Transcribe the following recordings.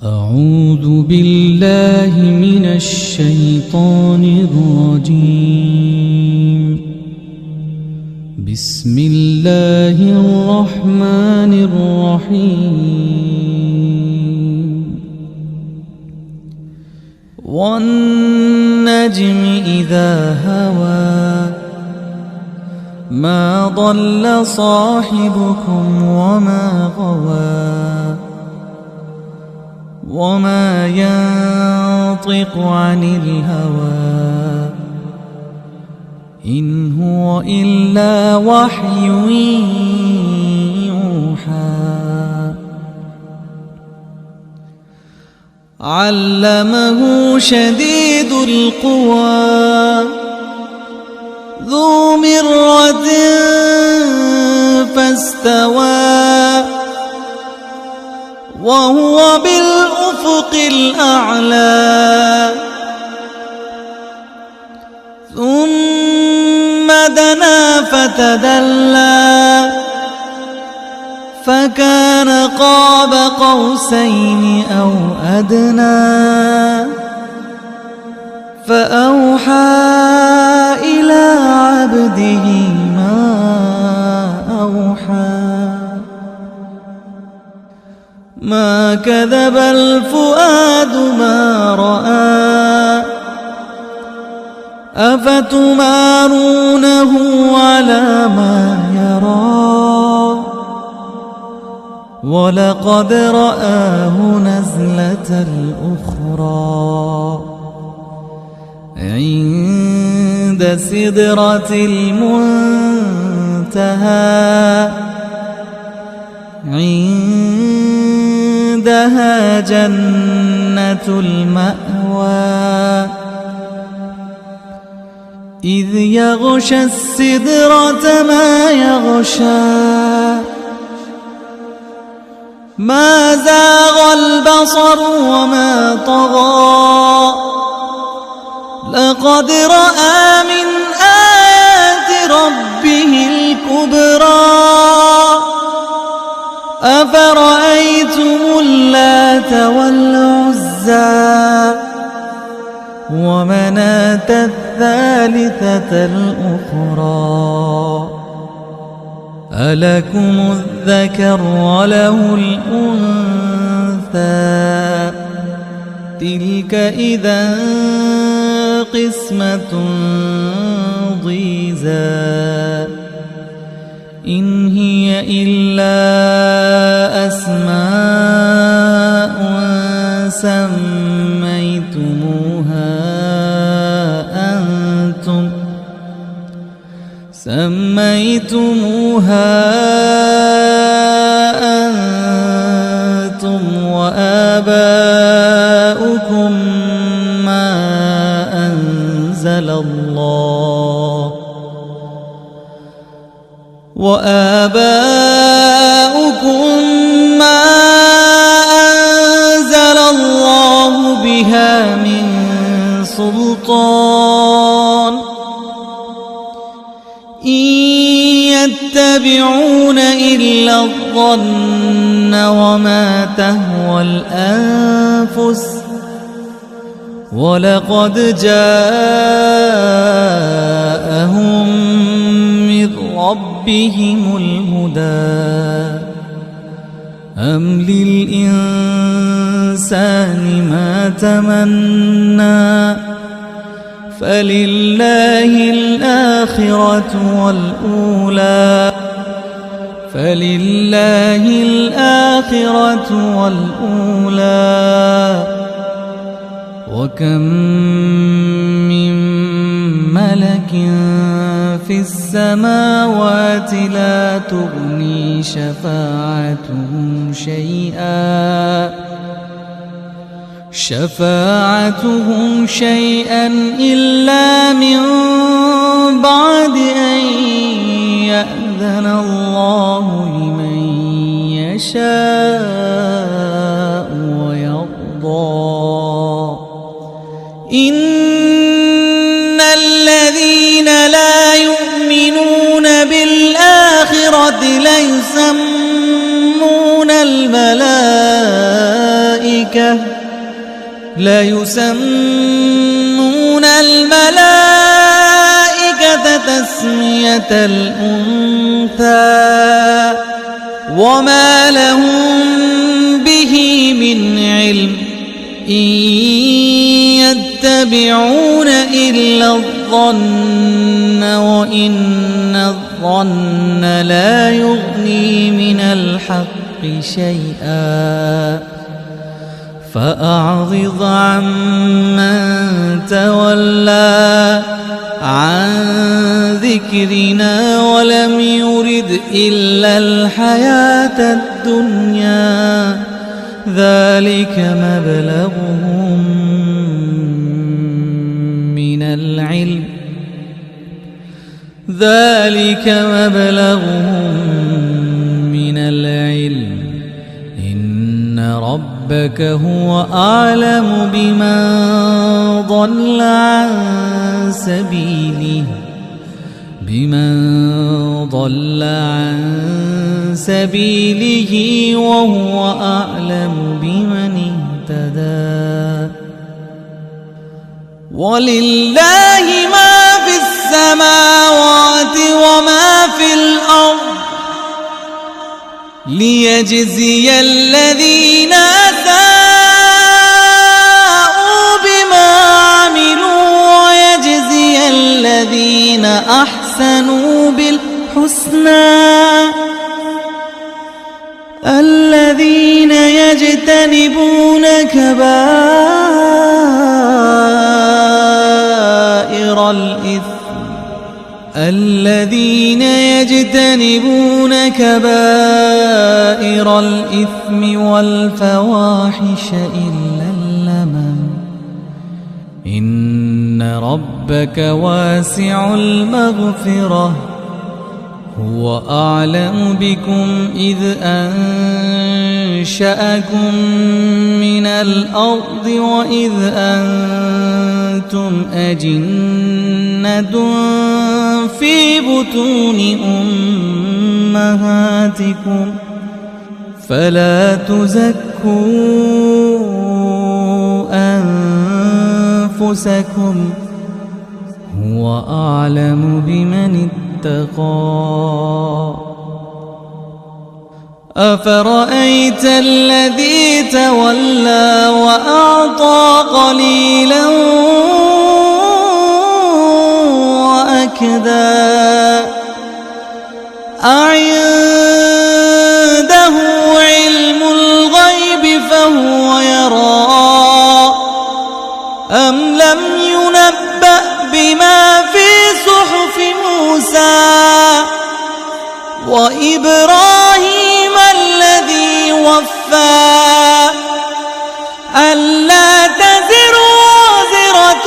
أعوذ بالله من الشيطان الرجيم. بسم الله الرحمن الرحيم. والنجم إذا هوى ما ضل صاحبكم وما غوى وما ينطق عن الهوى إن هو إلا وحي يوحى. علمه شديد القوى ذو مرة فاستوى وهو بالأفق الأعلى. ثم دنا فتدلى فكان قاب قوسين أو أدنى فأوحى إلى عبده ما أوحى. ما كذب الفؤاد ما رأى أفتمارونه على ما يرى ولقد رآه نزلة أخرى عند سدرة المنتهى عندها جنة المأوى. إذ يغشى السدرة ما يغشى ما زاغ البصر وما طغى لقد رأى من آيات ربه الكبرى. أفرأيتم اللات والعزى ومناة الثالثة الأخرى ألكم الذكر وله الأنثى تلك إذا قسمة ضيزى. إن هي إلا أسماء سميتموها أنتم وآباؤكم ما أنزل الله بها من سلطان إن يتبعون إلا الظن وما تهوى الأنفس ولقد جاءهم من ربهم الهدى. أم للإنسان ما تمنى فلله الآخرة والأولى. وكم من ملك في السماوات لا تغني شفاعتهم شيئا إلا من بعد أن يأذن الله لمن يشاء ويرضى. إن الذين لا يؤمنون بالآخرة ليسمون الملائكة الملائكة ليسمون الملائكة تسمية الأنثى وما لهم به من علم إن يتبعون إلا الظن وإن الظن لا يغني من الحق شيئا فأعرض عمن تولى عن ذكرنا ولم يرد إلا الحياة الدنيا ذلك مبلغهم من العلم إن ربك هو أعلم بمن ضل عن سبيله وهو أعلم بمن اهتدى ولله ما في السماوات وما في الأرض ليجزي الذين أساءوا بما عملوا ويجزي الذين أحسنوا بالحسنى الذين يجتنبون كبائر الإثم والفواحش إلا اللمم إن ربك واسع المغفرة هو أعلم بكم إذ أنشأكم من الأرض وإذ أنتم أجنة في بطون أمهاتكم فلا تزكوا أنفسكم هو أعلم بمن اتقى أفرأيت الذي تولى وأعطى قليلا وأكدى أعنده علم الغيب فهو يرى أم لم ينبأ بما في صحف موسى وإبراهيم الذي وفى ألا تزر وازرة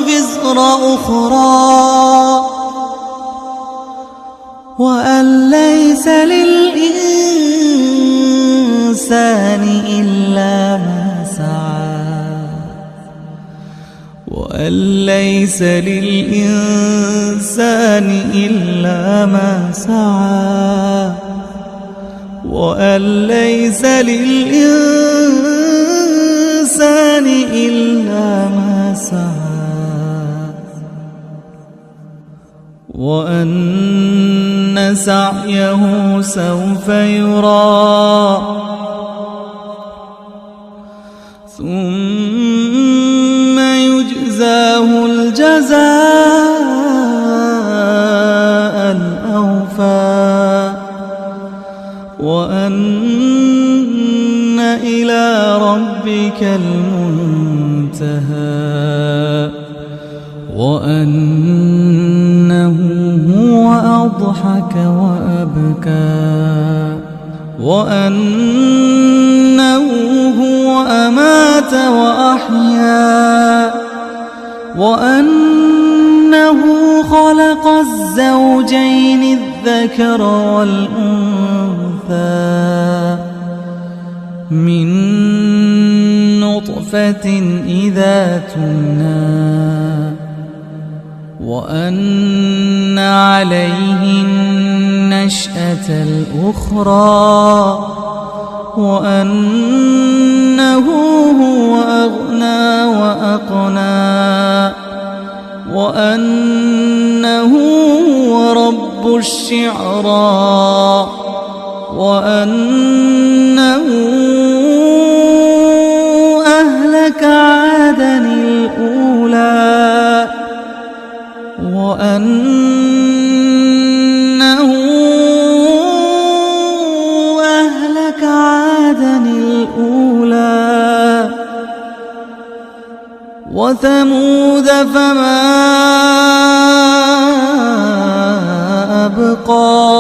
وزر أخرى وأن ليس للإنسان إلا ما سعى وأن ليس للإنسان إلا ما سعى وأن سعيه سوف يرى ثم يجزاه الجزاء الأوفى وأن إلى ربك المنتهى وأنه هو أضحك وأبكى وأنه هو أمات وأحيا وأنه خلق الزوجين الذكر والأنثى من نطفة إذا تمنى وأن عليه النشأة الأخرى وأنه هو أغنى وأقنى وأنه هو رب الشعرى وأنه أهلك عادا الأولى وأنه أهلك عادا الأولى وثمود فما أبقى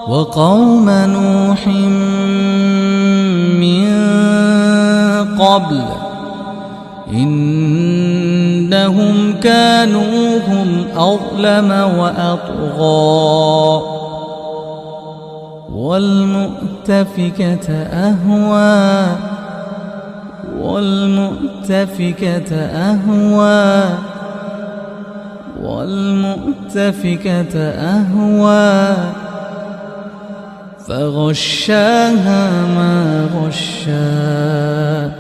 وقوم نوح من قبل إنهم كانوا هم أظلم وأطغى والمؤتفكة أهوى والمؤتفكة أهوى والمؤتفكة أهوى فغشاها ما غشا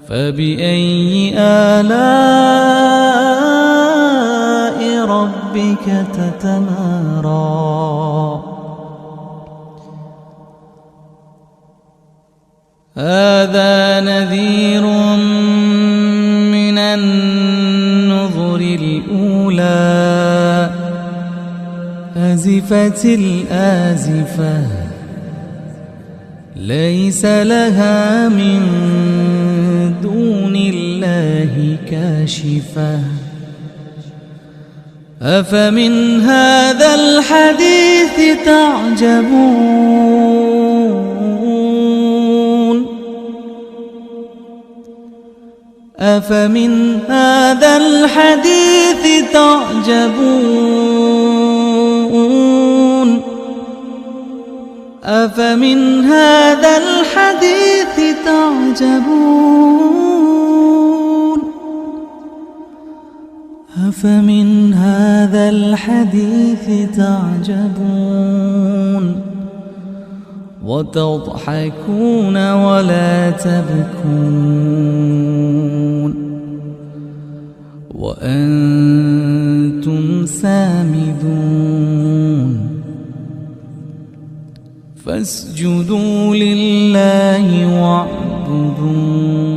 فبأي آلاء ربك تتمارى هذا نذير من النذر الأولى أزفت الآزفة ليس لها من دون الله كاشفة أفمن هذا الحديث تعجبون أفمن هذا الحديث تعجبون أفمن هذا الحديث تعجبون أفمن هذا الحديث تعجبون وتضحكون ولا تبكون وأنتم سامدون فاسجدوا لله واعبدوا